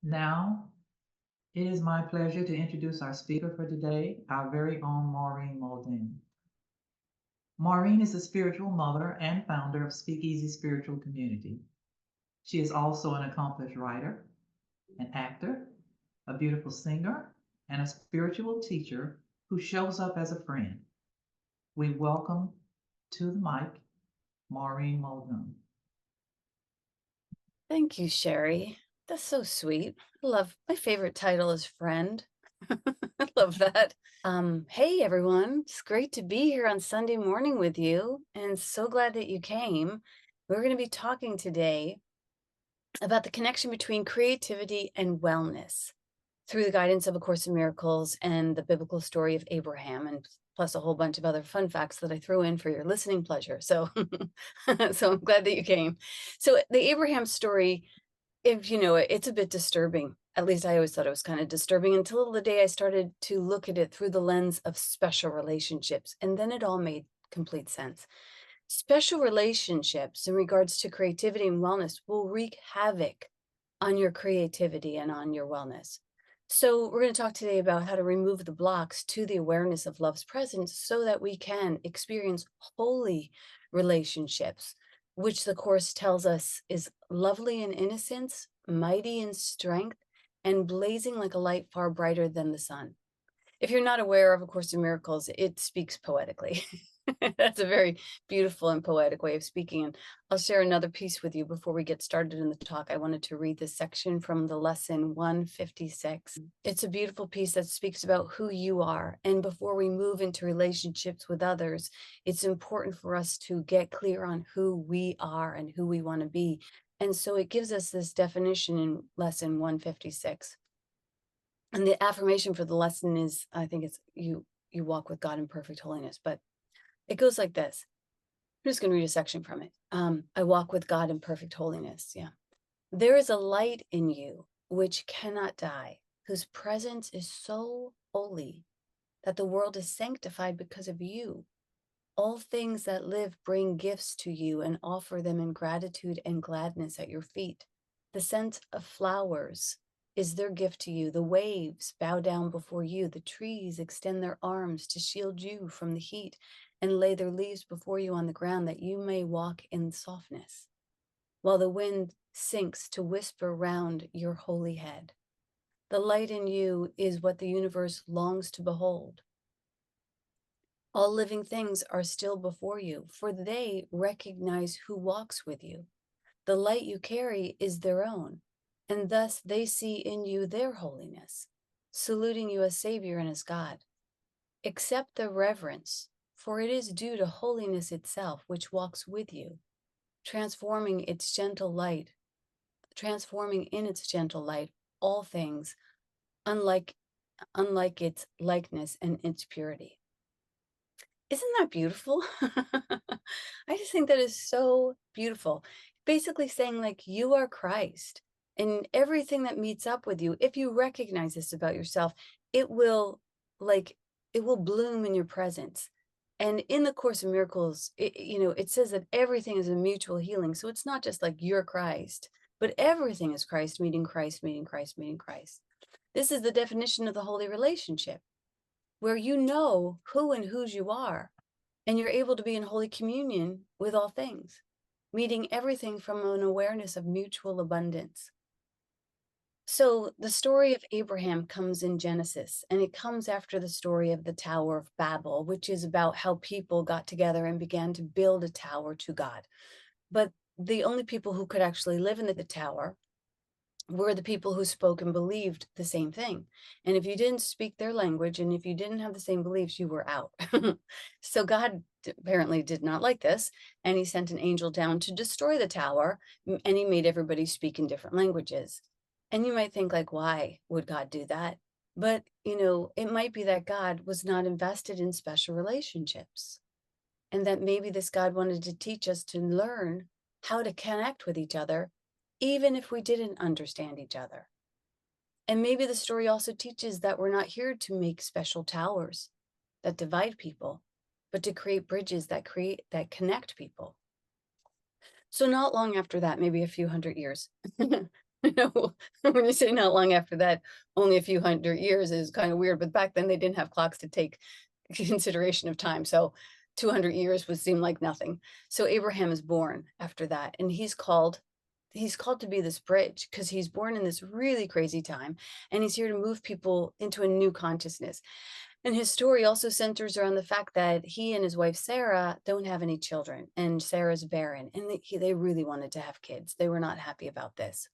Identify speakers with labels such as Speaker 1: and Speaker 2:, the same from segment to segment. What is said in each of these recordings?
Speaker 1: Now, it is my pleasure to introduce our speaker for today, our very own Maureen Muldoon. Maureen is a spiritual mother and founder of Speakeasy Spiritual Community. She is also an accomplished writer, an actor, a beautiful singer, and a spiritual teacher who shows up as a friend. We welcome to the mic Maureen Muldoon.
Speaker 2: Thank you, Sherry. That's so sweet. My favorite title is friend. I love that. Hey everyone, it's great to be here on Sunday morning with you, and so glad that you came. We're going to be talking today about the connection between creativity and wellness through the guidance of A Course in Miracles and the biblical story of Abraham, and plus a whole bunch of other fun facts that I threw in for your listening pleasure. So, so I'm glad that you came. So the Abraham story, if you know it, it's a bit disturbing. At least I always thought it was kind of disturbing until the day I started to look at it through the lens of special relationships. And then it all made complete sense. Special relationships in regards to creativity and wellness will wreak havoc on your creativity and on your wellness. So we're going to talk today about how to remove the blocks to the awareness of love's presence so that we can experience holy relationships, which the Course tells us is lovely in innocence, mighty in strength, and blazing like a light far brighter than the sun. If you're not aware of A Course in Miracles, it speaks poetically. That's a very beautiful and poetic way of speaking. And I'll share another piece with you before we get started in the talk. I wanted to read this section from the lesson 156. It's a beautiful piece that speaks about who you are. And before we move into relationships with others, it's important for us to get clear on who we are and who we want to be. And so it gives us this definition in lesson 156. And the affirmation for the lesson is, I think it's you walk with God in perfect holiness, but it goes like this. I'm just going to read a section from it. I walk with God in perfect holiness. Yeah. There is a light in you which cannot die, whose presence is so holy that the world is sanctified because of you. All things that live bring gifts to you and offer them in gratitude and gladness at your feet. The scent of flowers is their gift to you. The waves bow down before you. The trees extend their arms to shield you from the heat and lay their leaves before you on the ground that you may walk in softness, while the wind sinks to whisper round your holy head. The light in you is what the universe longs to behold. All living things are still before you, for they recognize who walks with you. The light you carry is their own, and thus they see in you their holiness, saluting you as Savior and as God. Accept the reverence, for it is due to holiness itself, which walks with you, transforming in its gentle light all things, unlike its likeness and its purity. Isn't that beautiful? I just think that is so beautiful. Basically saying, like, you are Christ, and everything that meets up with you, if you recognize this about yourself, it will bloom in your presence. And in the Course in Miracles, it says that everything is a mutual healing. So it's not just like you're Christ, but everything is Christ meeting Christ, meeting Christ, meeting Christ. This is the definition of the holy relationship, where you know who and whose you are, and you're able to be in holy communion with all things, meeting everything from an awareness of mutual abundance. So the story of Abraham comes in Genesis, and it comes after the story of the Tower of Babel, which is about how people got together and began to build a tower to God. But the only people who could actually live in the tower were the people who spoke and believed the same thing. And if you didn't speak their language and if you didn't have the same beliefs, you were out. So God apparently did not like this, and he sent an angel down to destroy the tower, and he made everybody speak in different languages. And you might think, like, why would God do that? But, it might be that God was not invested in special relationships, and that maybe this God wanted to teach us to learn how to connect with each other, even if we didn't understand each other. And maybe the story also teaches that we're not here to make special towers that divide people, but to create bridges that connect people. So not long after that, maybe a few hundred years, You know, when you say not long after that, only a few hundred years is kind of weird, but back then they didn't have clocks to take consideration of time. So 200 years would seem like nothing. So Abraham is born after that, and he's called to be this bridge because he's born in this really crazy time, and he's here to move people into a new consciousness. And his story also centers around the fact that he and his wife Sarah don't have any children, and Sarah's barren, and they really wanted to have kids. They were not happy about this.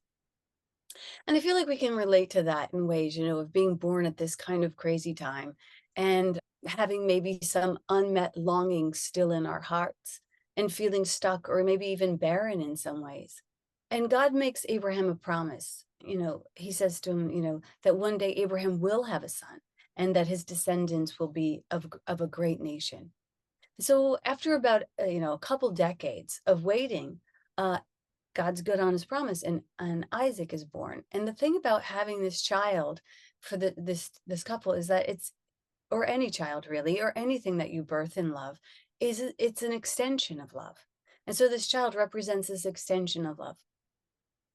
Speaker 2: And I feel like we can relate to that in ways, of being born at this kind of crazy time and having maybe some unmet longings still in our hearts and feeling stuck or maybe even barren in some ways. And God makes Abraham a promise. He says to him, that one day Abraham will have a son and that his descendants will be of a great nation. So after about, a couple decades of waiting, uh, God's good on his promise, and Isaac is born. And the thing about having this child for this couple is that or any child really, or anything that you birth in love, it's an extension of love. And so this child represents this extension of love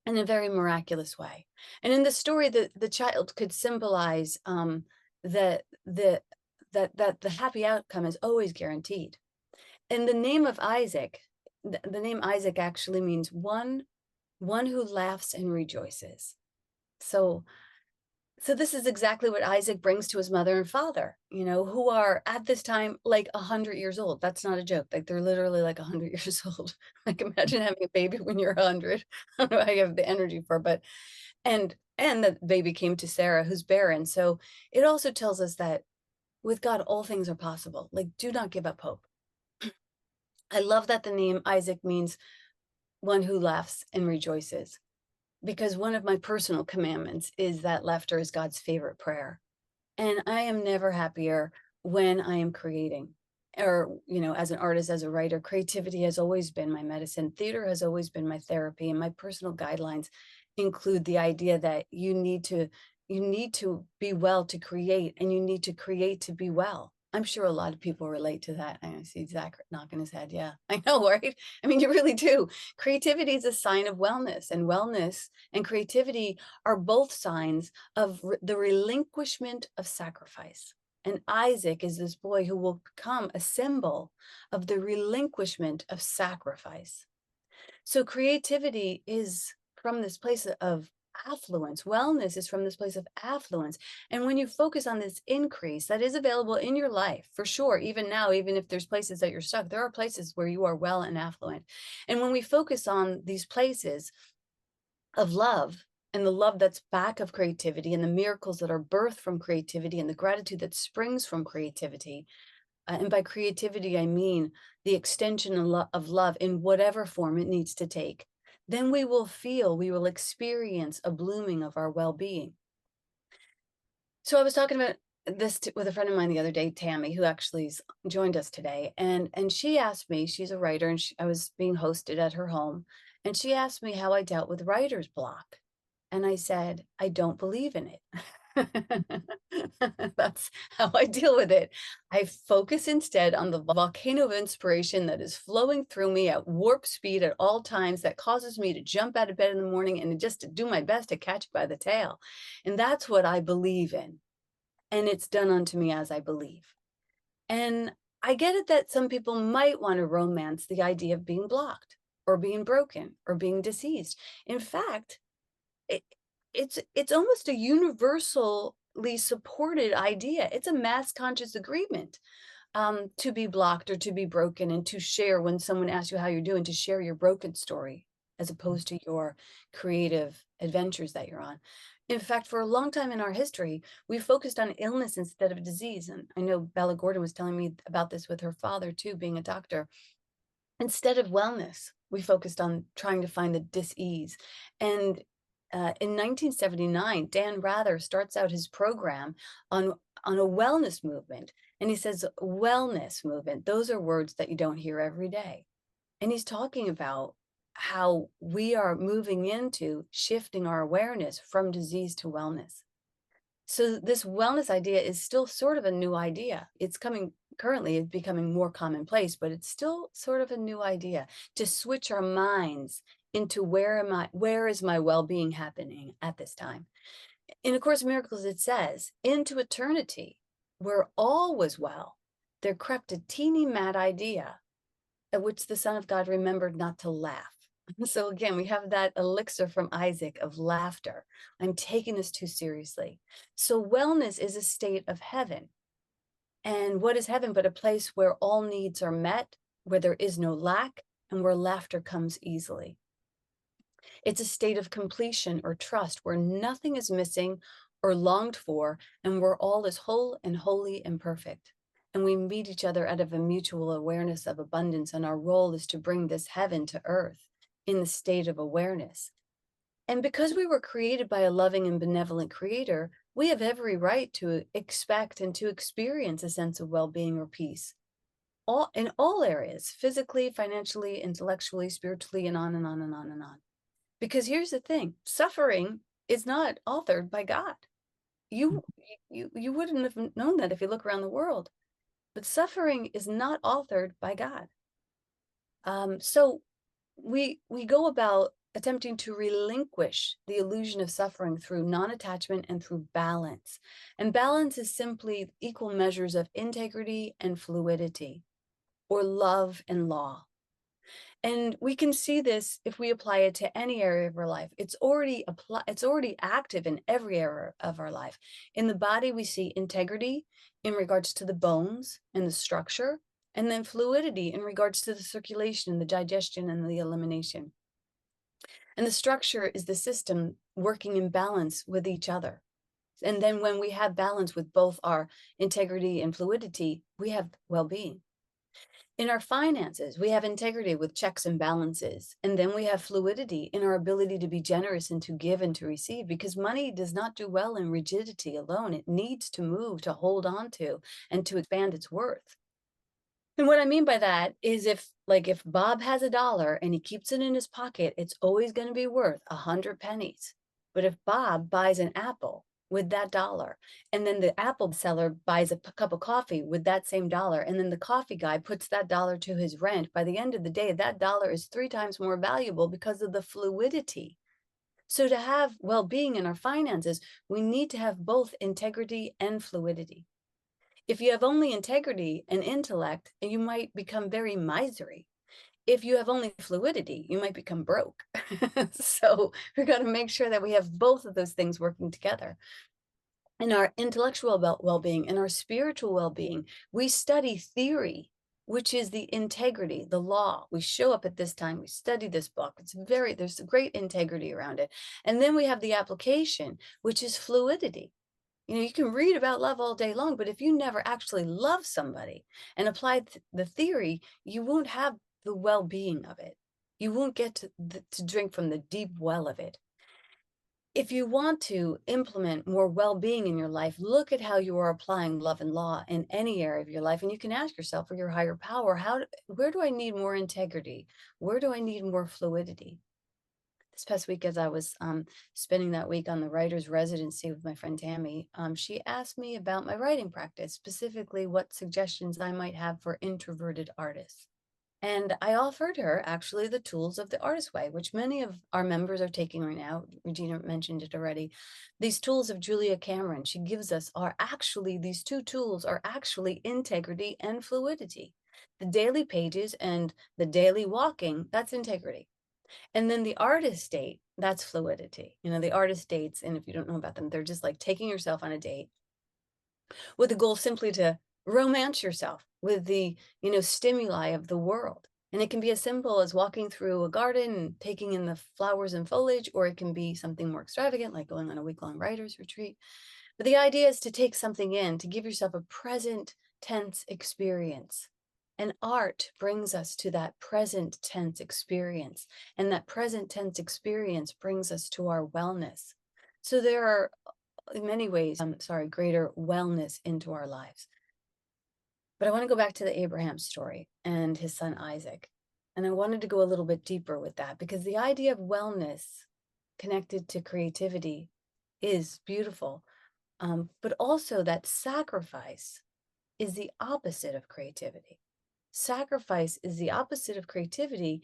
Speaker 2: in a very miraculous way. And in the story, the child could symbolize that the that the happy outcome is always guaranteed. And the name of Isaac, the name Isaac actually means one who laughs and rejoices. So this is exactly what Isaac brings to his mother and father, who are at this time like 100 years old. That's not a joke. Like they're literally like 100 years old. Like imagine having a baby when you're 100. I don't know how you have the energy for, but and the baby came to Sarah, who's barren. So it also tells us that with God, all things are possible. Like, do not give up hope. I love that the name Isaac means one who laughs and rejoices, because one of my personal commandments is that laughter is God's favorite prayer. And I am never happier when I am creating, or, as an artist, as a writer. Creativity has always been my medicine. Theater has always been my therapy. And my personal guidelines include the idea that you need to be well to create, and you need to create to be well. I'm sure a lot of people relate to that. I see Zach knocking his head. Yeah, I know, right? I mean, you really do. Creativity is a sign of wellness, and wellness and creativity are both signs of the relinquishment of sacrifice. And Isaac is this boy who will become a symbol of the relinquishment of sacrifice. So creativity is from this place of affluence. Wellness is from this place of affluence. And when you focus on this increase that is available in your life, for sure, even now, even if there's places that you're stuck, there are places where you are well and affluent. And when we focus on these places of love, and the love that's back of creativity, and the miracles that are birthed from creativity, and the gratitude that springs from creativity, and by creativity, I mean the extension of love in whatever form it needs to take, then we will experience a blooming of our well-being. So I was talking about this with a friend of mine the other day, Tammy, who actually joined us today. And she asked me, she's a writer, and I was being hosted at her home. And she asked me how I dealt with writer's block. And I said, I don't believe in it. That's how I deal with it. I focus instead on the volcano of inspiration that is flowing through me at warp speed at all times, that causes me to jump out of bed in the morning and just to do my best to catch it by the tail. And that's what I believe in. And it's done unto me as I believe. And I get it that some people might want to romance the idea of being blocked or being broken or being diseased. In fact, it's almost a universally supported idea. It's a mass conscious agreement to be blocked or to be broken, and to share when someone asks you how you're doing, to share your broken story as opposed to your creative adventures that you're on. In fact, for a long time in our history, we focused on illness instead of disease. And I know Bella Gordon was telling me about this with her father too, being a doctor. Instead of wellness, we focused on trying to find the dis-ease. And in 1979, Dan Rather starts out his program on a wellness movement. And he says, wellness movement, those are words that you don't hear every day. And he's talking about how we are moving into shifting our awareness from disease to wellness. So this wellness idea is still sort of a new idea. It's becoming more commonplace, but it's still sort of a new idea to switch our minds into where is my well-being happening at this time. In A Course in Miracles, it says, into eternity, where all was well, there crept a teeny mad idea at which the Son of God remembered not to laugh. So again, we have that elixir from Isaac of laughter. I'm taking this too seriously. So wellness is a state of heaven. And what is heaven but a place where all needs are met, where there is no lack, and where laughter comes easily? It's a state of completion or trust where nothing is missing or longed for, and where all is whole and holy and perfect. And we meet each other out of a mutual awareness of abundance, and our role is to bring this heaven to earth in the state of awareness. And because we were created by a loving and benevolent creator, we have every right to expect and to experience a sense of well-being or peace. In all areas, physically, financially, intellectually, spiritually, and on and on and on and on. Because here's the thing, suffering is not authored by God. You wouldn't have known that if you look around the world, but suffering is not authored by God. So we go about attempting to relinquish the illusion of suffering through non-attachment and through balance. And balance is simply equal measures of integrity and fluidity, or love and law. And we can see this if we apply it to any area of our life. It's already active in every area of our life. In the body, we see integrity in regards to the bones and the structure, and then fluidity in regards to the circulation, the digestion, and the elimination. And the structure is the system working in balance with each other. And then when we have balance with both our integrity and fluidity, we have well-being. In our finances, we have integrity with checks and balances. And then we have fluidity in our ability to be generous and to give and to receive, because money does not do well in rigidity alone. It needs to move, to hold on to, and to expand its worth. And what I mean by that is if Bob has $1 and he keeps it in his pocket, it's always going to be worth 100 pennies. But if Bob buys an apple with that $1, and then the apple seller buys a cup of coffee with that same $1, and then the coffee guy puts that $1 to his rent, by the end of the day, that $1 is 3 times more valuable because of the fluidity. So to have well-being in our finances, we need to have both integrity and fluidity. If you have only integrity and intellect, you might become very miserly. If you have only fluidity, you might become broke. So we've got to make sure that we have both of those things working together. In our intellectual well-being and our spiritual well-being, we study theory, which is the integrity, the law. We show up at this time, we study this book. There's a great integrity around it. And then we have the application, which is fluidity. You can read about love all day long, but if you never actually love somebody and apply the theory, you won't have the well-being of it. You won't get to drink from the deep well of it. If you want to implement more well-being in your life, look at how you are applying love and law in any area of your life. And you can ask yourself, for your higher power, where do I need more integrity? Where do I need more fluidity? This past week, as I was spending that week on the writer's residency with my friend Tammy, she asked me about my writing practice, specifically what suggestions I might have for introverted artists. And I offered her actually the tools of the Artist Way, which many of our members are taking right now. Regina mentioned it already. These tools of Julia Cameron, she gives us these 2 tools are actually integrity and fluidity. The daily pages and the daily walking, that's integrity. And then the artist date, that's fluidity. The artist dates, and if you don't know about them, they're just like taking yourself on a date with the goal simply to romance yourself with the, stimuli of the world. And it can be as simple as walking through a garden and taking in the flowers and foliage, or it can be something more extravagant, like going on a week-long writer's retreat. But the idea is to take something in, to give yourself a present tense experience. And art brings us to that present tense experience. And that present tense experience brings us to our wellness. So there are, in many ways, greater wellness into our lives. But I want to go back to the Abraham story and his son Isaac. And I wanted to go a little bit deeper with that, because the idea of wellness connected to creativity is beautiful. But also that sacrifice is the opposite of creativity. Sacrifice is the opposite of creativity,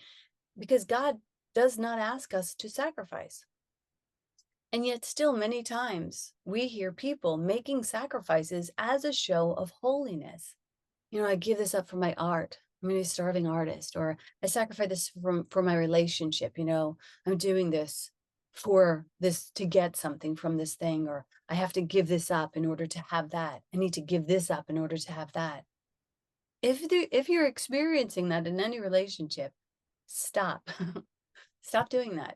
Speaker 2: because God does not ask us to sacrifice. And yet still many times we hear people making sacrifices as a show of holiness. I give this up for my art. I'm going to be a starving artist, or I sacrifice this for my relationship. I'm doing this for this to get something from this thing, or I have to give this up in order to have that. I need to give this up in order to have that. If you're experiencing that in any relationship, stop. Stop doing that.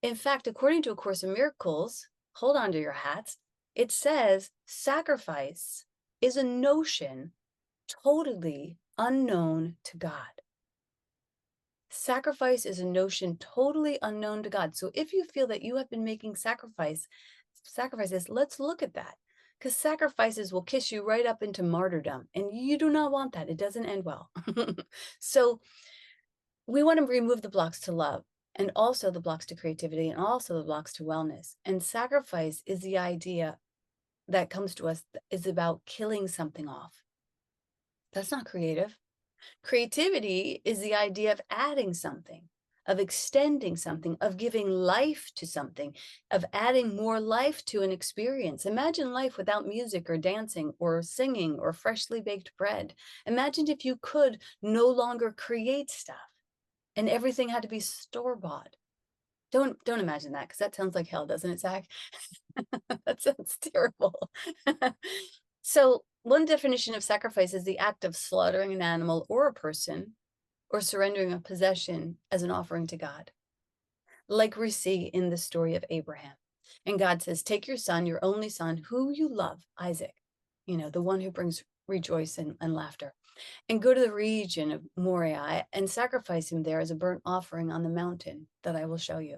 Speaker 2: In fact, according to A Course in Miracles, hold on to your hats, it says sacrifice is a notion totally unknown to God. Sacrifice is a notion totally unknown to God. So if you feel that you have been making sacrifices, let's look at that. Because sacrifices will kiss you right up into martyrdom. And you do not want that. It doesn't end well. So we want to remove the blocks to love, and also the blocks to creativity, and also the blocks to wellness. And sacrifice is the idea that comes to us is about killing something off. That's not creative. Creativity is the idea of adding something, of extending something, of giving life to something, of adding more life to an experience. Imagine life without music or dancing or singing or freshly baked bread. Imagine if you could no longer create stuff and everything had to be store-bought. Don't imagine that, because that sounds like hell, doesn't it, Zach? That sounds terrible. So one definition of sacrifice is the act of slaughtering an animal or a person, or surrendering a possession as an offering to God, like we see in the story of Abraham. And God says, take your son, your only son, who you love, Isaac, the one who brings rejoicing and laughter, and go to the region of Moriah and sacrifice him there as a burnt offering on the mountain that I will show you.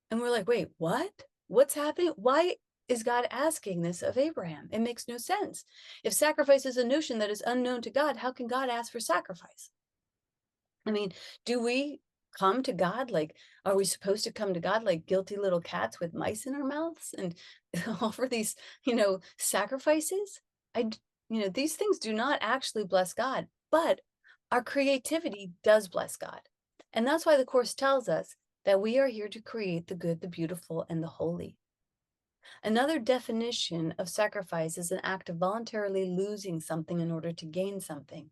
Speaker 2: And we're like, wait, what? What's happening? Why is God asking this of Abraham? It makes no sense. If sacrifice is a notion that is unknown to God, how can God ask for sacrifice? I mean, do we come to God like, are we supposed to come to God like guilty little cats with mice in our mouths and offer these, sacrifices? These things do not actually bless God, but our creativity does bless God. And that's why the Course tells us that we are here to create the good, the beautiful, and the holy. Another definition of sacrifice is an act of voluntarily losing something in order to gain something,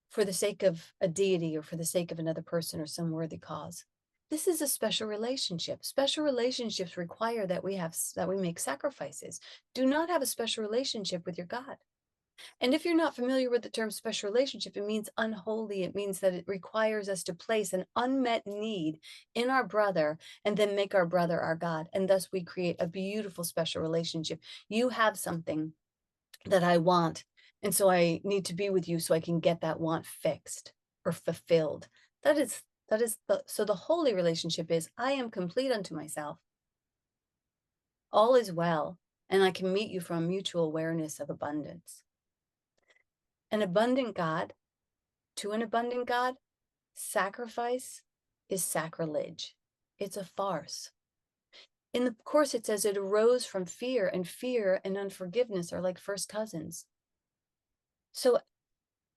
Speaker 2: for the sake of a deity or for the sake of another person or some worthy cause. This is a special relationship. Special relationships require that we make sacrifices. Do not have a special relationship with your God. And if you're not familiar with the term special relationship, it means unholy. It means that it requires us to place an unmet need in our brother and then make our brother our God. And thus we create a beautiful special relationship. You have something that I want, and so I need to be with you so I can get that want fixed or fulfilled. So the holy relationship is, I am complete unto myself. All is well, and I can meet you from a mutual awareness of abundance. An abundant God, to an abundant God, sacrifice is sacrilege. It's a farce. In the Course, it says it arose from fear, and fear and unforgiveness are like first cousins. So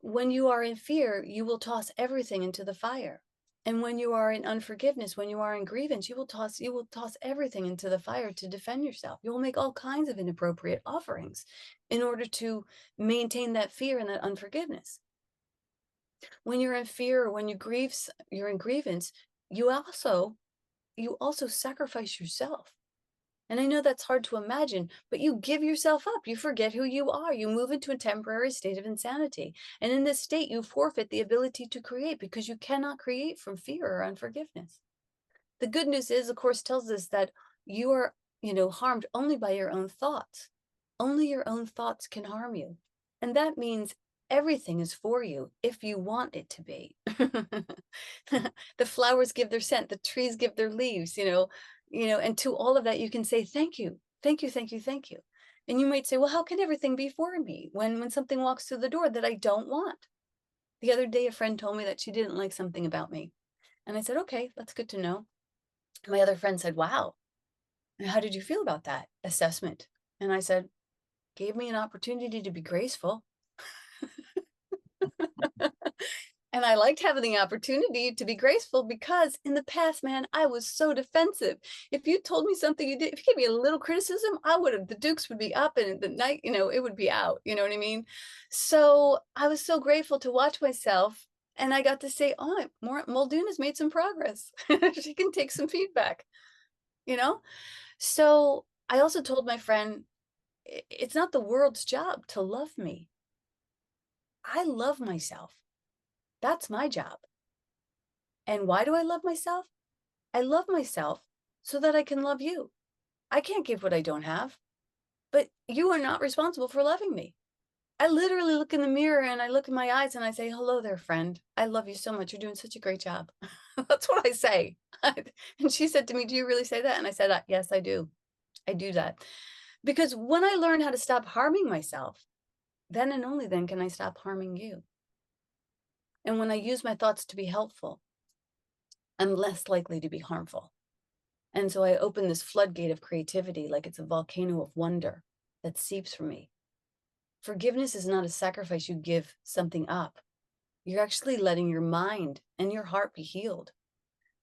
Speaker 2: when you are in fear, you will toss everything into the fire. And when you are in unforgiveness, when you are in grievance, you will toss everything into the fire to defend yourself. You will make all kinds of inappropriate offerings in order to maintain that fear and that unforgiveness. When you're in fear, or when you're in grievance, you also sacrifice yourself. And I know that's hard to imagine, but you give yourself up. You forget who you are. You move into a temporary state of insanity. And in this state, you forfeit the ability to create, because you cannot create from fear or unforgiveness. The good news is, the Course tells us that you are, harmed only by your own thoughts. Only your own thoughts can harm you. And that means everything is for you if you want it to be. The flowers give their scent, the trees give their leaves, and to all of that, you can say, thank you, thank you, thank you, thank you. And you might say, well, how can everything be for me when something walks through the door that I don't want? The other day, a friend told me that she didn't like something about me. And I said, okay, that's good to know. My other friend said, wow, how did you feel about that assessment? And I said, gave me an opportunity to be graceful. And I liked having the opportunity to be graceful because in the past, man, I was so defensive. If you told me something you did, if you gave me a little criticism, I would have, the dukes would be up and the night, it would be out. You know what I mean? So I was so grateful to watch myself. And I got to say, oh, Muldoon has made some progress. She can take some feedback, you know? So I also told my friend, it's not the world's job to love me. I love myself. That's my job. And why do I love myself? I love myself so that I can love you. I can't give what I don't have, but you are not responsible for loving me. I literally look in the mirror and I look in my eyes and I say, hello there, friend. I love you so much. You're doing such a great job. That's what I say. And she said to me, do you really say that? And I said, yes, I do. I do that. Because when I learn how to stop harming myself, then and only then can I stop harming you. And when I use my thoughts to be helpful, I'm less likely to be harmful. And so I open this floodgate of creativity like it's a volcano of wonder that seeps from me. Forgiveness is not a sacrifice you give something up. You're actually letting your mind and your heart be healed.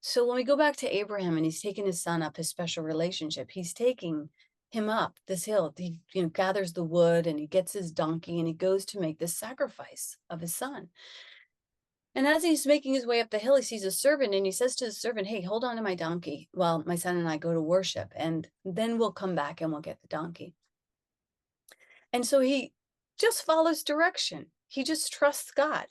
Speaker 2: So when we go back to Abraham and he's taking his son up, his special relationship, he's taking him up this hill. He gathers the wood and he gets his donkey and he goes to make this sacrifice of his son. And as he's making his way up the hill, he sees a servant and he says to the servant, hey, hold on to my donkey while my son and I go to worship. And then we'll come back and we'll get the donkey. And so he just follows direction. He just trusts God,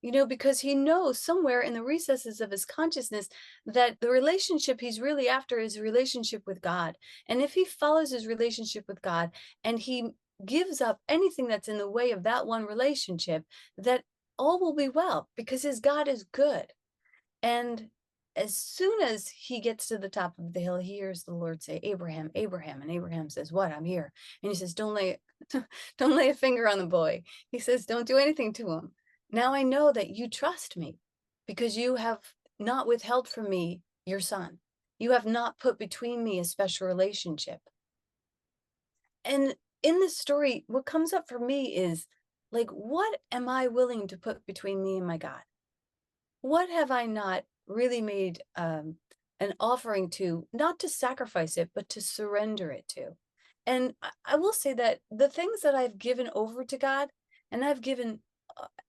Speaker 2: because he knows somewhere in the recesses of his consciousness that the relationship he's really after is a relationship with God. And if he follows his relationship with God and he gives up anything that's in the way of that one relationship, that all will be well because his God is good. And as soon as he gets to the top of the hill, he hears the Lord say, Abraham, Abraham. And Abraham says, what? I'm here. And he says, don't lay a finger on the boy. He says, don't do anything to him. Now I know that you trust me because you have not withheld from me your son. You have not put between me a special relationship. And in this story, what comes up for me is like, what am I willing to put between me and my God? What have I not really made an offering to, not to sacrifice it, but to surrender it to? And I will say that the things that I've given over to God, and I've given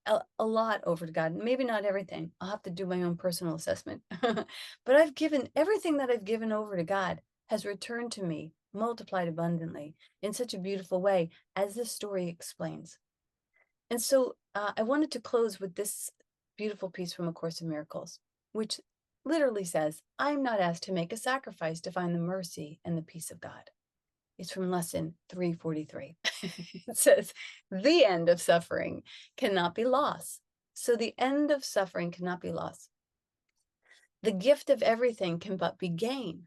Speaker 2: a lot over to God, maybe not everything. I'll have to do my own personal assessment. But I've given everything that I've given over to God has returned to me multiplied abundantly in such a beautiful way, as this story explains. And so I wanted to close with this beautiful piece from A Course in Miracles, which literally says, I'm not asked to make a sacrifice to find the mercy and the peace of God. It's from lesson 343. It says, the end of suffering cannot be loss. So the end of suffering cannot be loss. The gift of everything can but be gain.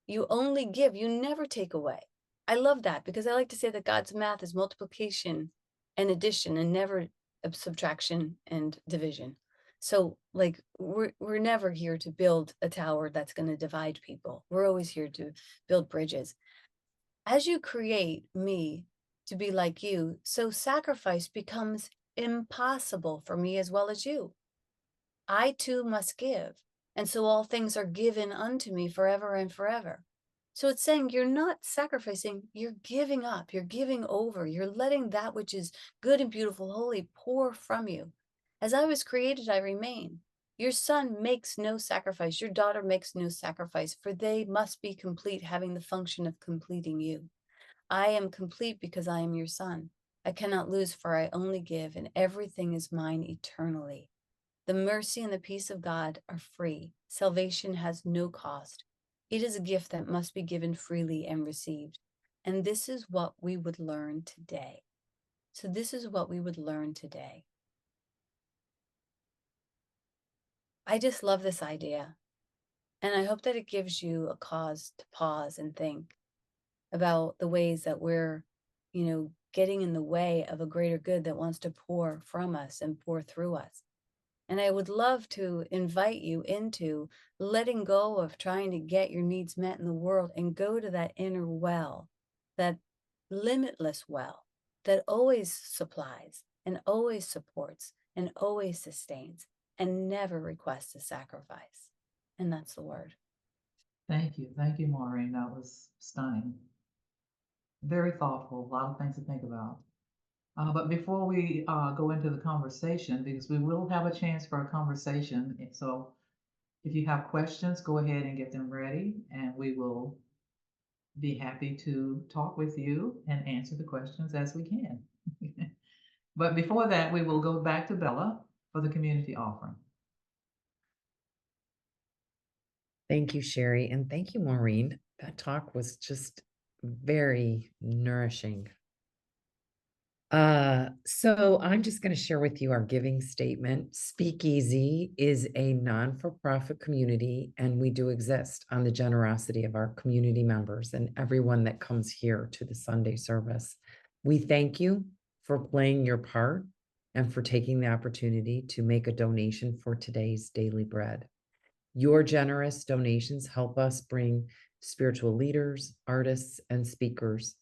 Speaker 2: You only give, you never take away. I love that because I like to say that God's math is multiplication and addition and never subtraction and division. So like we're never here to build a tower that's going to divide people. We're always here to build bridges. As you create me to be like you, so sacrifice becomes impossible for me as well as you. I too must give. And so all things are given unto me forever and forever. So it's saying you're not sacrificing, you're giving up, you're giving over, you're letting that which is good and beautiful, holy, pour from you. As I was created, I remain. Your son makes no sacrifice, your daughter makes no sacrifice, for they must be complete, having the function of completing you. I am complete because I am your son. I cannot lose, for I only give, and everything is mine eternally. The mercy and the peace of God are free. Salvation has no cost. It is a gift that must be given freely and received. And this is what we would learn today. So this is what we would learn today. I just love this idea. And I hope that it gives you a cause to pause and think about the ways that we're, getting in the way of a greater good that wants to pour from us and pour through us. And I would love to invite you into letting go of trying to get your needs met in the world and go to that inner well, that limitless well that always supplies and always supports and always sustains and never request a sacrifice. And that's the word.
Speaker 1: Thank you. Thank you, Maureen. That was stunning. Very thoughtful. A lot of things to think about. But before we go into the conversation, because we will have a chance for a conversation, so if you have questions, go ahead and get them ready, and we will be happy to talk with you and answer the questions as we can. But before that, we will go back to Bella for the community offering.
Speaker 3: Thank you, Sherry, and thank you, Maureen. That talk was just very nourishing. So I'm just going to share with you our giving statement. Speakeasy is a non-for-profit community, and we do exist on the generosity of our community members and everyone that comes here to the Sunday service. We thank you for playing your part and for taking the opportunity to make a donation for today's daily bread. Your generous donations help us bring spiritual leaders, artists, and speakers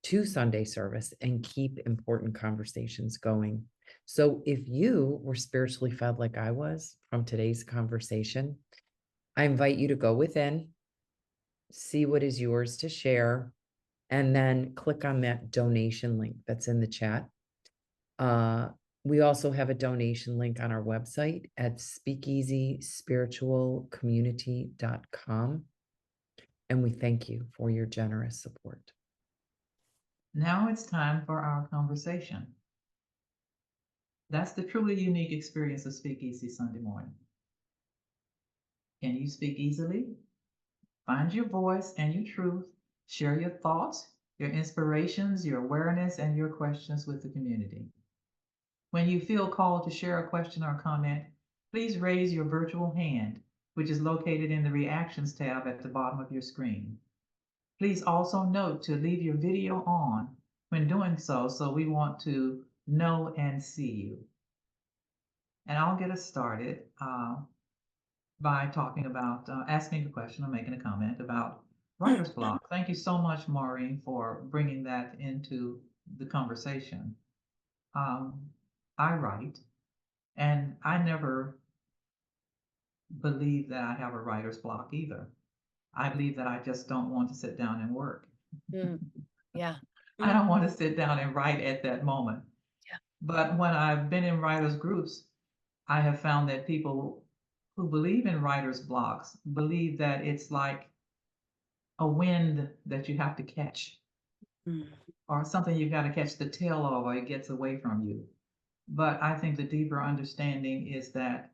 Speaker 3: to Sunday service and keep important conversations going. So if you were spiritually fed like I was from today's conversation, I invite you to go within, see what is yours to share, and then click on that donation link that's in the chat. We also have a donation link on our website at speakeasyspiritualcommunity.com. And we thank you for your generous support.
Speaker 1: Now it's time for our conversation. That's the truly unique experience of Speakeasy Sunday morning. Can you speak easily? Find your voice and your truth. Share your thoughts, your inspirations, your awareness, and your questions with the community. When you feel called to share a question or comment, please raise your virtual hand, which is located in the Reactions tab at the bottom of your screen. Please also note to leave your video on when doing so we want to know and see you. And I'll get us started by talking about asking a question or making a comment about writer's block. Thank you so much, Maureen, for bringing that into the conversation. I write, and I never believe that I have a writer's block either. I believe that I just don't want to sit down and work.
Speaker 2: Yeah.
Speaker 1: I don't want to sit down and write at that moment.
Speaker 2: Yeah.
Speaker 1: But when I've been in writers' groups, I have found that people who believe in writer's blocks believe that it's like a wind that you have to catch, or something you've got to catch the tail of, or it gets away from you. But I think the deeper understanding is that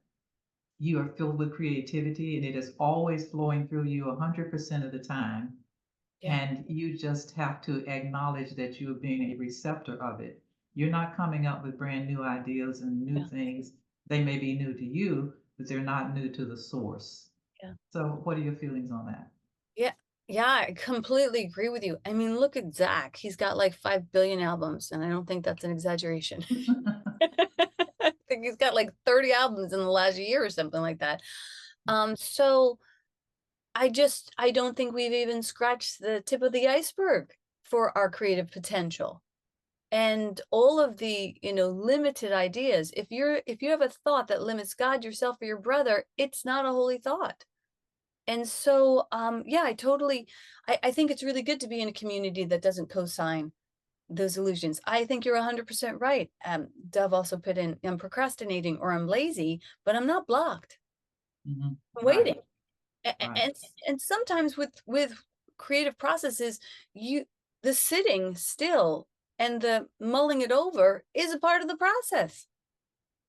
Speaker 1: you are filled with creativity and it is always flowing through you 100% of the time.
Speaker 2: Yeah.
Speaker 1: And you just have to acknowledge that you are being a receptor of it. You're not coming up with brand new ideas and new things. They may be new to you, but they're not new to the source.
Speaker 2: Yeah.
Speaker 1: So what are your feelings on that?
Speaker 2: Yeah, I completely agree with you. I mean, look at Zach. He's got like 5 billion albums, and I don't think that's an exaggeration. I think he's got like 30 albums in the last year or something like that. So I don't think we've even scratched the tip of the iceberg for our creative potential. And all of the, limited ideas. If you have a thought that limits God, yourself, or your brother, it's not a holy thought. And so, yeah, I think it's really good to be in a community that doesn't co-sign those illusions. I think you're 100% right. Dove also put in, I'm procrastinating or I'm lazy, but I'm not blocked.
Speaker 1: Mm-hmm.
Speaker 2: I'm waiting.
Speaker 1: Right.
Speaker 2: And sometimes with creative processes, the sitting still and the mulling it over is a part of the process.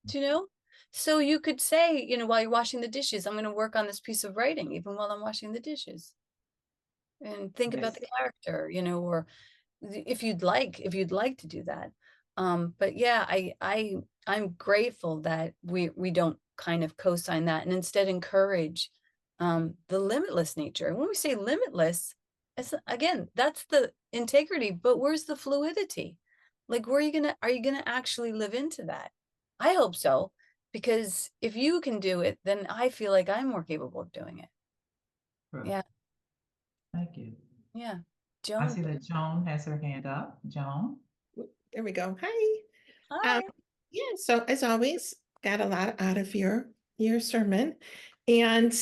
Speaker 2: Do you know? So you could say, while you're washing the dishes, I'm going to work on this piece of writing, even while I'm washing the dishes, and think about the character, or if you'd like to do that. But yeah, I'm grateful that we don't kind of co-sign that and instead encourage the limitless nature. And when we say limitless, again, that's the integrity, but where's the fluidity? Like, are you gonna actually live into that? I hope so, because if you can do it, then I feel like I'm more capable of doing it.
Speaker 1: Right.
Speaker 2: Yeah.
Speaker 1: Thank you.
Speaker 2: Yeah.
Speaker 1: I see that Joan has her hand up. Joan.
Speaker 4: There we go. Hi.
Speaker 2: Hi.
Speaker 4: Yeah, so as always, got a lot out of your your sermon and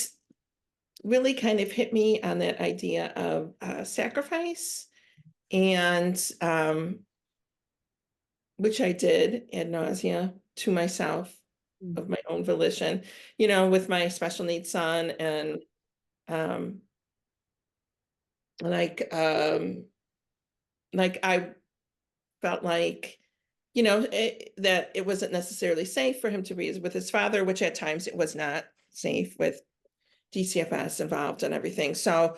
Speaker 4: really kind of hit me on that idea of sacrifice, and which I did ad nausea to myself of my own volition, with my special needs son, and like I felt like, that it wasn't necessarily safe for him to be with his father, which at times it was not safe with DCFS involved and everything. So,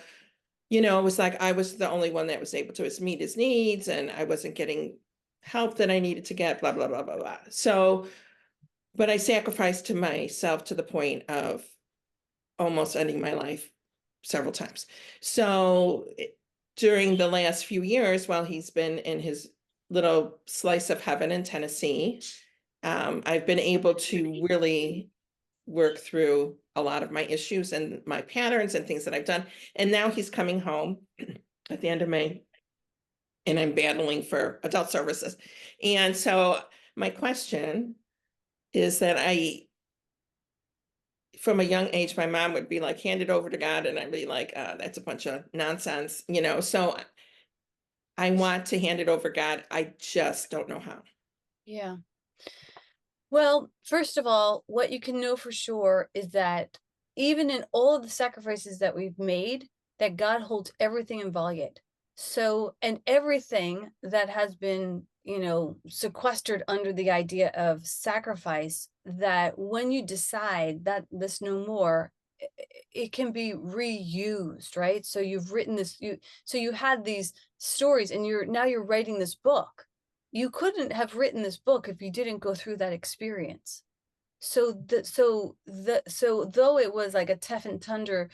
Speaker 4: it was like I was the only one that was able to meet his needs, and I wasn't getting help that I needed to get, blah, blah, blah, blah, blah. So, but I sacrificed to myself to the point of almost ending my life several times. So during the last few years, while he's been in his little slice of heaven in Tennessee, I've been able to really work through a lot of my issues and my patterns and things that I've done. And now he's coming home at the end of May, and I'm battling for adult services. And so my question is that from a young age, my mom would be like, hand it over to God. And I'd be like, that's a bunch of nonsense, so I want to hand it over to God. I just don't know how.
Speaker 2: Yeah. Well, first of all, what you can know for sure is that even in all of the sacrifices that we've made, that God holds everything in volume. So, and everything that has been, sequestered under the idea of sacrifice, that when you decide that this no more, it can be reused, right? So you've written this, so you had these stories, and now you're writing this book. You couldn't have written this book if you didn't go through that experience. So though it was like a tough and tundra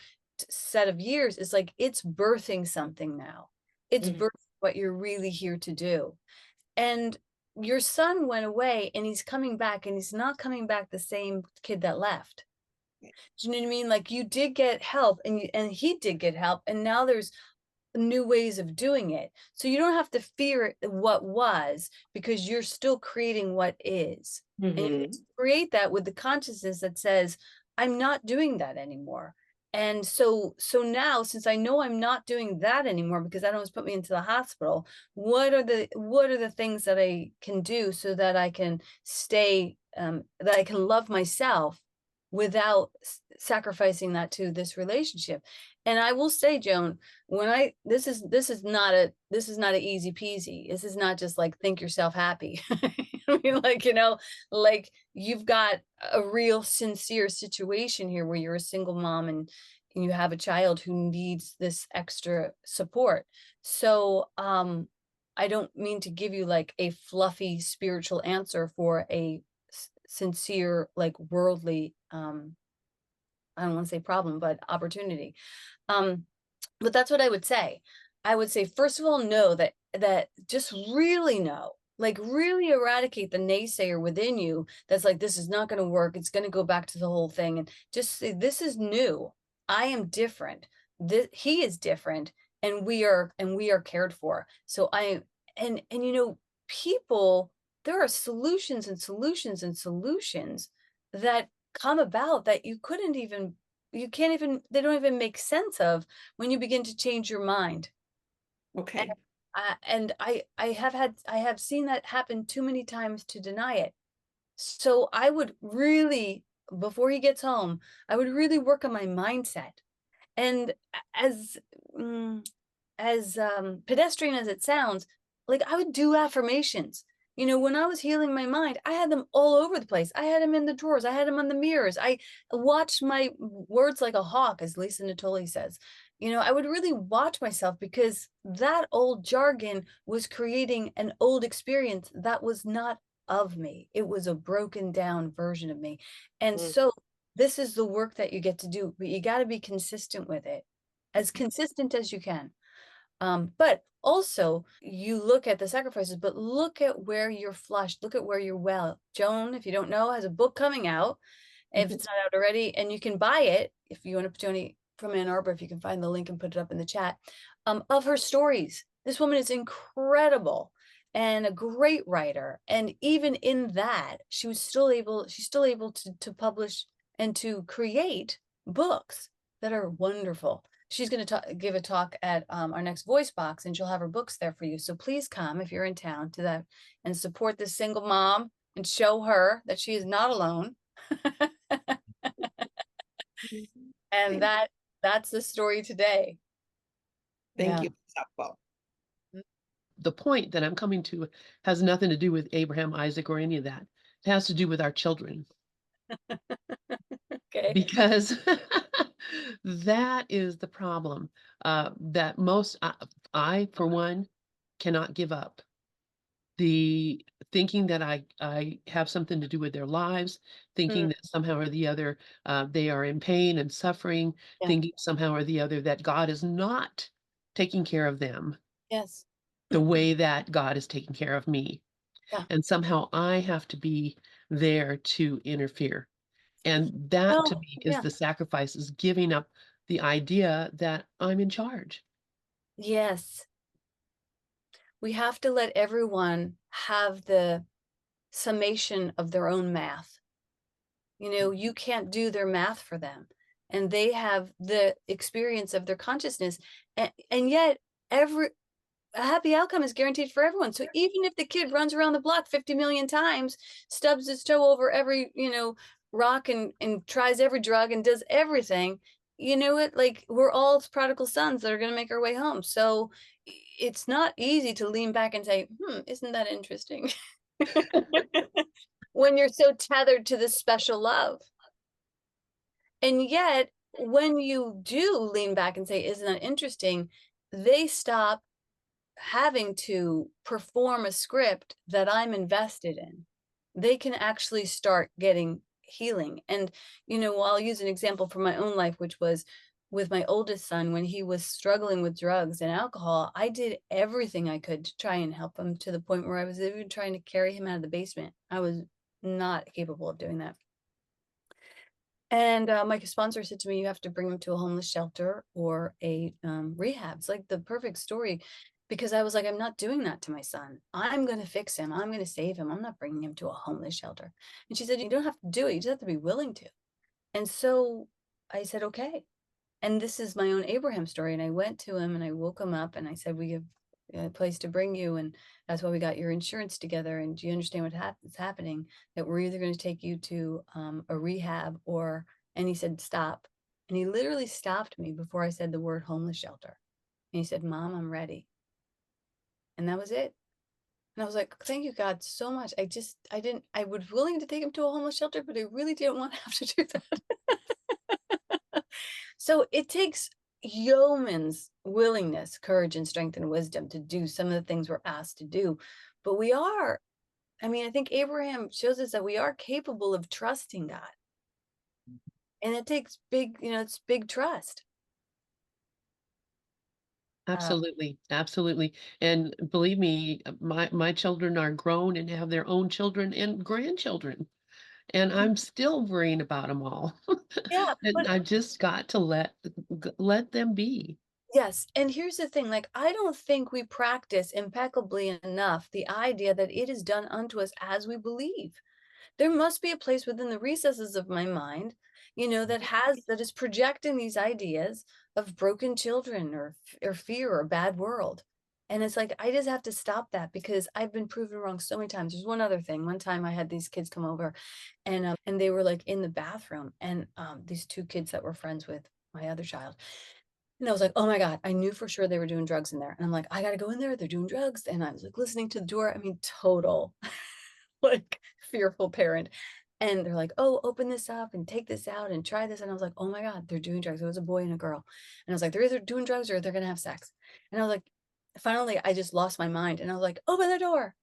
Speaker 2: set of years, it's like it's birthing something now. It's birthing what you're really here to do. And your son went away, and he's coming back, and he's not coming back the same kid that left. Do you know what I mean? Like, you did get help, and he did get help, and now there's new ways of doing it. So you don't have to fear what was, because you're still creating what is. And you get to create that with the consciousness that says, I'm not doing that anymore. And so now, since I know I'm not doing that anymore, because that almost put me into the hospital, what are the things that I can do so that I can stay, that I can love myself without sacrificing that to this relationship? And I will say, Joan, this is not an easy peasy. This is not just like think yourself happy. I mean, like you've got a real sincere situation here where you're a single mom, and you have a child who needs this extra support. So I don't mean to give you like a fluffy spiritual answer for a sincere, like worldly, I don't want to say problem, but opportunity. But that's what I would say. I would say, first of all, know that just really know, like really eradicate the naysayer within you that's like, this is not going to work. It's going to go back to the whole thing. And just say, this is new. I am different. He is different, and we are cared for. So people, there are solutions and solutions and solutions that come about that you can't even, they don't even make sense of when you begin to change your mind.
Speaker 4: Okay.
Speaker 2: And I have seen that happen too many times to deny it. So I would really, before he gets home, I would really work on my mindset. And as pedestrian as it sounds, like I would do affirmations. When I was healing my mind, I had them all over the place. I had them in the drawers. I had them on the mirrors. I watched my words like a hawk, as Lisa Natoli says. I would really watch myself, because that old jargon was creating an old experience that was not of me. It was a broken down version of me. And so this is the work that you get to do, but you got to be consistent with it, as consistent as you can. But also you look at the sacrifices, but look at where you're flushed, look at where you're well. Joan, if you don't know, has a book coming out, if it's not out already, and you can buy it if you want to. Joni from Ann Arbor, if you can find the link and put it up in the chat, of her stories. This woman is incredible and a great writer. And even in that, she's still able to publish and to create books that are wonderful. She's going to give a talk at our next voice box, and she'll have her books there for you. So please come if you're in town to that and support this single mom and show her that she is not alone. And that's the story today.
Speaker 4: Thank
Speaker 2: Yeah.
Speaker 4: you. Softball.
Speaker 5: The point that I'm coming to has nothing to do with Abraham, Isaac, or any of that. It has to do with our children.
Speaker 2: Okay.
Speaker 5: Because that is the problem that most, I, for one, cannot give up. The thinking that I have something to do with their lives, thinking that somehow or the other they are in pain and suffering, thinking somehow or the other that God is not taking care of them.
Speaker 2: Yes.
Speaker 5: The way that God is taking care of me.
Speaker 2: Yeah.
Speaker 5: And somehow I have to be there to interfere. And that to me is the sacrifice, is giving up the idea that I'm in charge.
Speaker 2: Yes. We have to let everyone have the summation of their own math. You know, you can't do their math for them. And they have the experience of their consciousness. And yet a happy outcome is guaranteed for everyone. So even if the kid runs around the block 50 million times, stubs his toe over every, rock and tries every drug and does everything, you know what, like we're all prodigal sons that are going to make our way home. So it's not easy to lean back and say, isn't that interesting? When you're so tethered to this special love. And yet, when you do lean back and say, isn't that interesting? They stop having to perform a script that I'm invested in. They can actually start getting healing. And, I'll use an example from my own life, which was with my oldest son. When he was struggling with drugs and alcohol, I did everything I could to try and help him, to the point where I was even trying to carry him out of the basement. I was not capable of doing that. And my sponsor said to me, you have to bring him to a homeless shelter or a rehab. It's like the perfect story, because I was like, I'm not doing that to my son. I'm going to fix him. I'm going to save him. I'm not bringing him to a homeless shelter. And she said, you don't have to do it. You just have to be willing to. And so I said, okay. And this is my own Abraham story. And I went to him and I woke him up and I said, we have a place to bring you. And that's why we got your insurance together. And do you understand what's happening? That we're either going to take you to a rehab or, and he said, stop. And he literally stopped me before I said the word homeless shelter. And he said, Mom, I'm ready. And that was it. And I was like, thank you, God, so much. I was willing to take him to a homeless shelter, but I really didn't want to have to do that. So it takes yeoman's willingness, courage, and strength and wisdom to do some of the things we're asked to do. But I think Abraham shows us that we are capable of trusting God. And it takes it's big trust.
Speaker 5: Absolutely. Absolutely. And believe me, my children are grown and have their own children and grandchildren. And I'm still worrying about them all.
Speaker 2: Yeah.
Speaker 5: And I just got to let them be.
Speaker 2: Yes. And here's the thing, I don't think we practice impeccably enough the idea that it is done unto us as we believe. There must be a place within the recesses of my mind, that is projecting these ideas of broken children or fear or a bad world. And it's like, I just have to stop that, because I've been proven wrong so many times. There's one other thing. One time I had these kids come over and they were like in the bathroom, and these two kids that were friends with my other child. And I was like, oh my God, I knew for sure they were doing drugs in there. And I'm like, I got to go in there. They're doing drugs. And I was like listening to the door. I mean, total like fearful parent. And they're like, oh, open this up and take this out and try this. And I was like, oh my God, they're doing drugs. It was a boy and a girl. And I was like, they're either doing drugs or they're going to have sex. And I was like, finally, I just lost my mind. And I was like, open the door.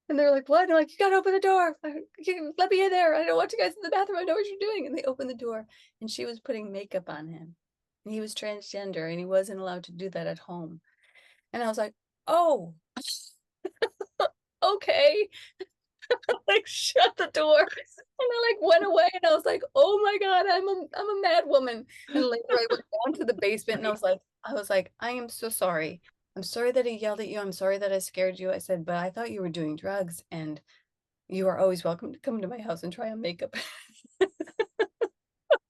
Speaker 2: And they're like, what? And I'm like, you got to open the door. Let me in there. I don't want you guys in the bathroom. I know what you're doing. And they opened the door, and she was putting makeup on him. And he was transgender, and he wasn't allowed to do that at home. And I was like, oh, okay. Like, shut the door. And I went away, and I was like, oh my God, I'm a mad woman. And later I went down to the basement, and I was like, I am so sorry. I'm sorry that I yelled at you. I'm sorry that I scared you. I said, but I thought you were doing drugs. And, you are always welcome to come to my house and try on makeup.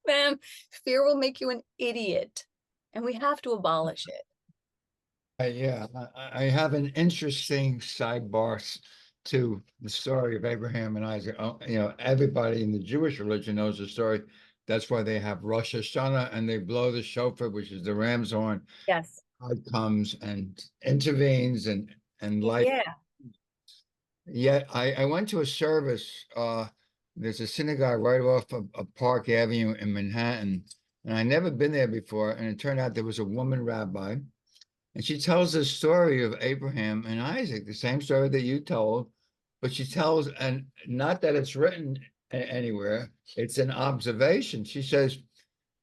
Speaker 2: Man, fear will make you an idiot, and we have to abolish it.
Speaker 6: Yeah, I have an interesting sidebar to the story of Abraham and Isaac. Everybody in the Jewish religion knows the story. That's why they have Rosh Hashanah and they blow the shofar, which is the ram's horn.
Speaker 2: Yes.
Speaker 6: God comes and intervenes and light.
Speaker 2: Yeah.
Speaker 6: Yet I went to a service. There's a synagogue right off of Park Avenue in Manhattan, and I'd never been there before. And it turned out there was a woman rabbi. And she tells the story of Abraham and Isaac, the same story that you told, but she tells, and not that it's written anywhere, it's an observation. She says,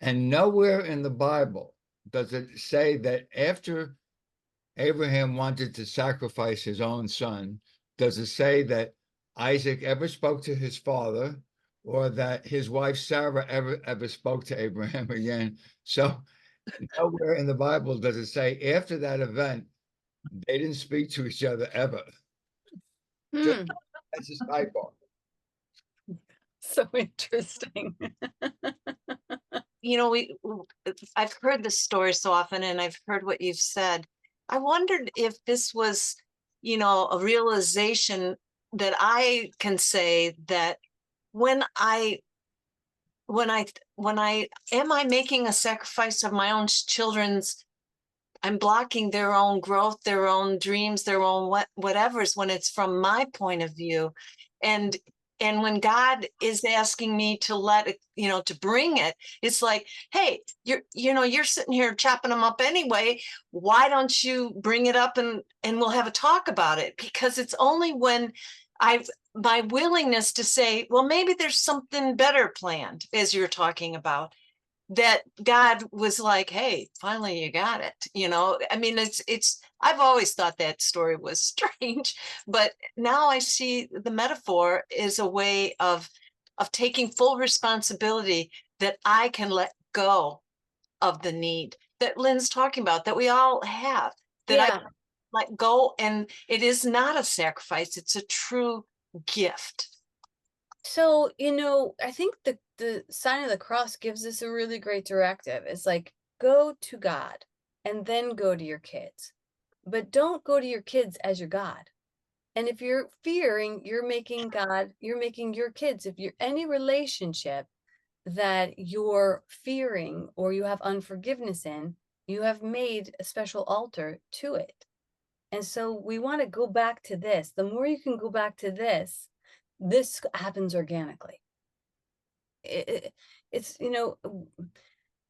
Speaker 6: and nowhere in the Bible does it say that after Abraham wanted to sacrifice his own son, does it say that Isaac ever spoke to his father or that his wife Sarah ever spoke to Abraham again? So nowhere in the Bible does it say after that event, they didn't speak to each other ever. Just, that's a sidebar.
Speaker 2: So interesting.
Speaker 7: I've heard this story so often and I've heard what you've said. I wondered if this was, a realization that I can say that when I am I making a sacrifice of my own children's, I'm blocking their own growth, their own dreams, their own whatever's when it's from my point of view. And when God is asking me to let it, to bring it, it's like, hey, you're sitting here chopping them up anyway. Why don't you bring it up and we'll have a talk about it? Because it's only when my willingness to say, well, maybe there's something better planned, as you're talking about, that God was like, hey, finally you got it. I mean, I've always thought that story was strange, but now I see the metaphor is a way of taking full responsibility that I can let go of the need that Lynn's talking about, that we all have, that I let go. And it is not a sacrifice. It's a true gift.
Speaker 2: So, I think the sign of the cross gives us a really great directive. It's like, go to God and then go to your kids, but don't go to your kids as your God. And if you're fearing, you're making your kids, if you're any relationship that you're fearing or you have unforgiveness in, you have made a special altar to it. And so we want to go back to this. The more you can go back to this happens organically. It's,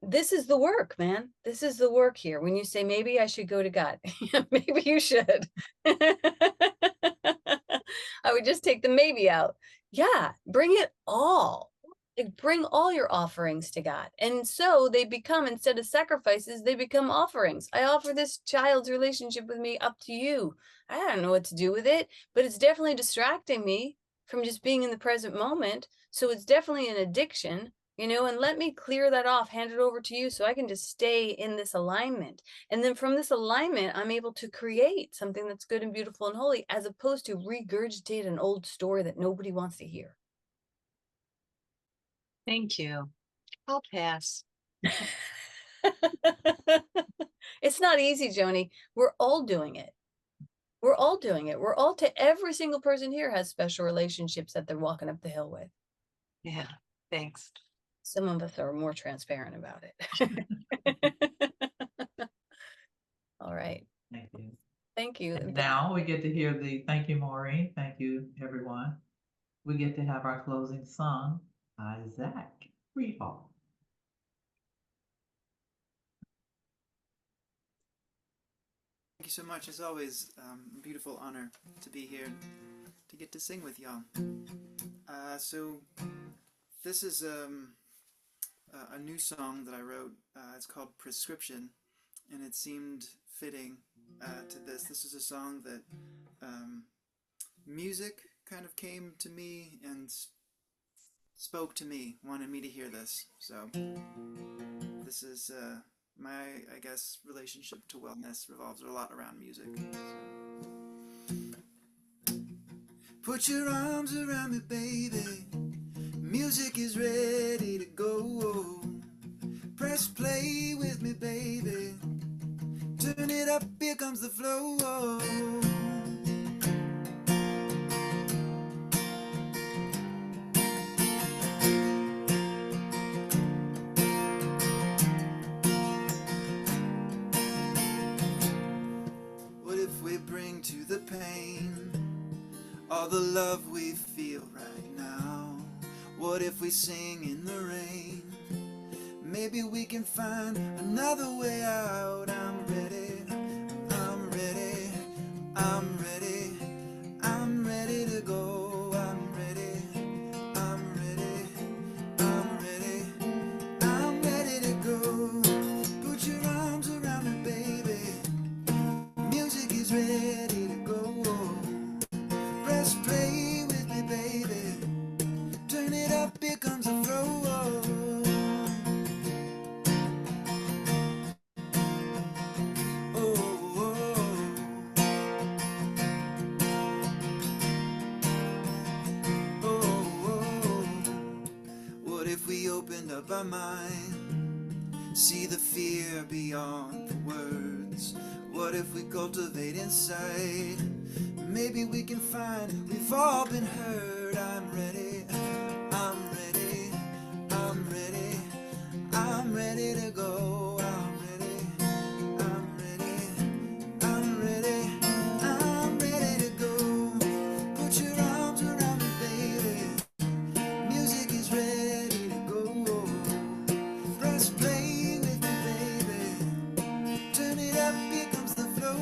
Speaker 2: this is the work, man. This is the work here. When you say, maybe I should go to God, maybe you should. I would just take the maybe out. Yeah, bring it all. Bring all your offerings to God. And so they become, instead of sacrifices, they become offerings. I offer this child's relationship with me up to you. I don't know what to do with it, but it's definitely distracting me from just being in the present moment. So it's definitely an addiction, and let me clear that off, hand it over to you so I can just stay in this alignment. And then from this alignment, I'm able to create something that's good and beautiful and holy, as opposed to regurgitate an old story that nobody wants to hear.
Speaker 7: Thank you. I'll pass.
Speaker 2: It's not easy, Joni. We're all doing it. We're all doing it. Every single person here has special relationships that they're walking up the hill with.
Speaker 7: Yeah, thanks.
Speaker 2: Some of us are more transparent about it. All right.
Speaker 1: Thank you.
Speaker 2: Thank you.
Speaker 1: And now we get to hear thank you, Maureen. Thank you, everyone. We get to have our closing song, Isaac Freefall.
Speaker 8: Thank you so much. As always, a beautiful honor to be here to get to sing with y'all. So this is a new song that I wrote. It's called Prescription, and it seemed fitting to this. This is a song that music kind of came to me and spoke to me, wanted me to hear this. So this is my, I guess, relationship to wellness revolves a lot around music. So. Put your arms around me, baby. Music is ready to go. Press play with me, baby. Turn it up, here comes the flow. What if we bring to the pain all the love we feel right now? What if we sing in the rain? Maybe we can find another way out. I'm ready, I'm ready, I'm ready, I'm ready to go. I'm ready, I'm ready, I'm ready, I'm ready to go. Put your arms around me, baby. Music is ready to go. Press play with me, baby. Turn it up, here comes the flow. What if we opened up our mind, see the fear beyond the words? What if we cultivate inside? Maybe we can find we've all been hurt. I'm ready, I'm ready, I'm ready, I'm ready to go. I'm ready, I'm ready, I'm ready, I'm ready to go. Put your arms around me, baby. Music is ready to go. Press play with me, baby. Turn it up, here comes the flow.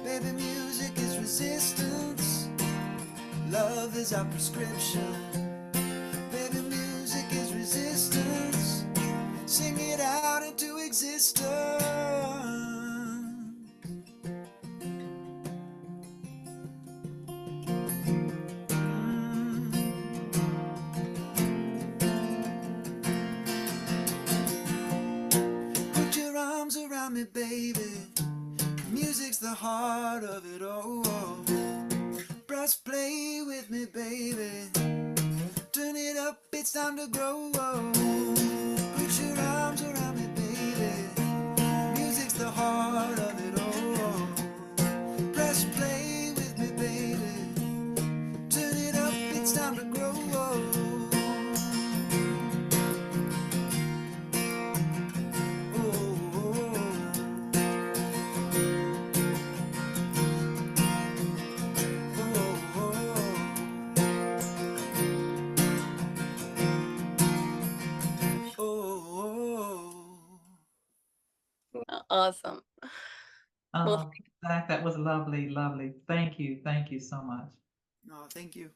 Speaker 8: Baby, music is resistance. Love is our prescription. Baby, music is resistance. Sing it out into existence. Put your arms around me, baby. Music's the heart of it all. Press play with me, baby. Turn it up, it's time to grow. Put your arms around me, baby. Music's the heart of it all. Press play with me, baby. Turn it up, it's time to grow.
Speaker 2: Awesome. Well,
Speaker 1: Zach, that was lovely, lovely. Thank you so much.
Speaker 8: Oh, thank you.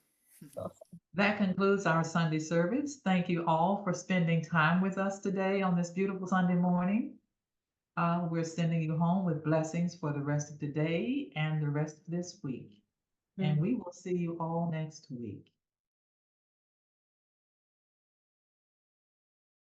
Speaker 1: That concludes our Sunday service. Thank you all for spending time with us today on this beautiful Sunday morning. We're sending you home with blessings for the rest of the day and the rest of this week. And we will see you all next week.